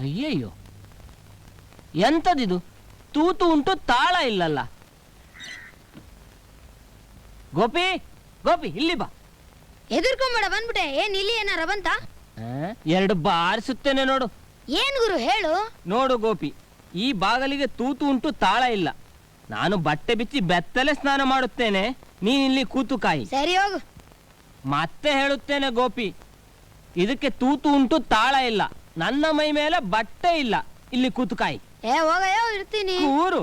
ಅಯ್ಯಯ್ಯೋ, ಎಂತದಿದು? ತೂತು ಉಂಟು, ತಾಳ ಇಲ್ಲಲ್ಲ. ಗೋಪಿ, ಗೋಪಿ, ಇಲ್ಲಿ ಬಾ. ಎದುರ್ಕೊಂಬೇಡ, ಬಂದ್ಬಿಟ್ಟೆ. ಏನ್ ಇಲ್ಲಿ ಏನಾರ ಬಂತ? ಎರಡು ಬಾರಿಸುತ್ತೇನೆ ನೋಡು. ಏನ್ ಗುರು ಹೇಳು? ನೋಡು ಗೋಪಿ, ಈ ಬಾಗಲಿಗೆ ತೂತು ಉಂಟು, ತಾಳ ಇಲ್ಲ. ನಾನು ಬಟ್ಟೆ ಬಿಚ್ಚಿ ಬೆತ್ತಲೆ ಸ್ನಾನ ಮಾಡುತ್ತೇನೆ, ನೀನಿಲ್ಲಿ ಕೂತು ಕಾಯಿ. ಸರಿ ಹೋಗು. ಮತ್ತೆ ಹೇಳುತ್ತೇನೆ ಗೋಪಿ, ಇದಕ್ಕೆ ತೂತು ಉಂಟು, ತಾಳ ಇಲ್ಲ. ನನ್ನ ಮೈ ಮೇಲೆ ಬಟ್ಟೆ ಇಲ್ಲ, ಇಲ್ಲಿ ಕೂತು ಕಾಯಿ. ಹೋಗಯ್ಯೋ, ಇರ್ತೀನಿ. ಕೂರು.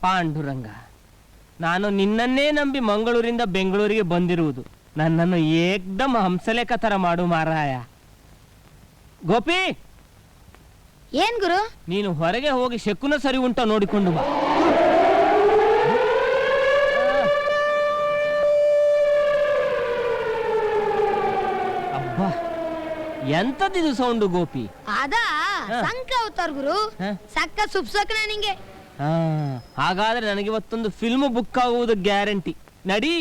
ಪಾಂಡುರಂಗ, ನಾನು ನಿನ್ನನ್ನೇ ನಂಬಿ ಮಂಗಳೂರಿಂದ ಬೆಂಗಳೂರಿಗೆ ಬಂದಿರುವುದು. ನನ್ನನ್ನು ಏಕ್ದಮ್ ಹಂಸಲೇಖ ತರ ಮಾಡು ಮಾರಾಯ. ಗೋಪಿ, ಏನ್ ಗುರು? ನೀನು ಹೊರಗೆ ಹೋಗಿ ಶಕುನ ಸರಿ ಉಂಟ ನೋಡಿಕೊಂಡು ಬಾ. ಅಬ್ಬಾ, ಎಂತದಿದು ಸೌಂಡು ಗೋಪಿ? ಅದಾ ಸಂಕ ಅವತಾರ್ ಗುರು. ಸಕ್ಕ ಸುಪ್ಸಕನ ನಿಂಗೆ. ಹಾಗಾದ್ರೆ ನನಗೆ ಇವತ್ತೊಂದು ಫಿಲ್ಮ್ ಬುಕ್ ಆಗುವುದು ಗ್ಯಾರಂಟಿ. ನಡಿ.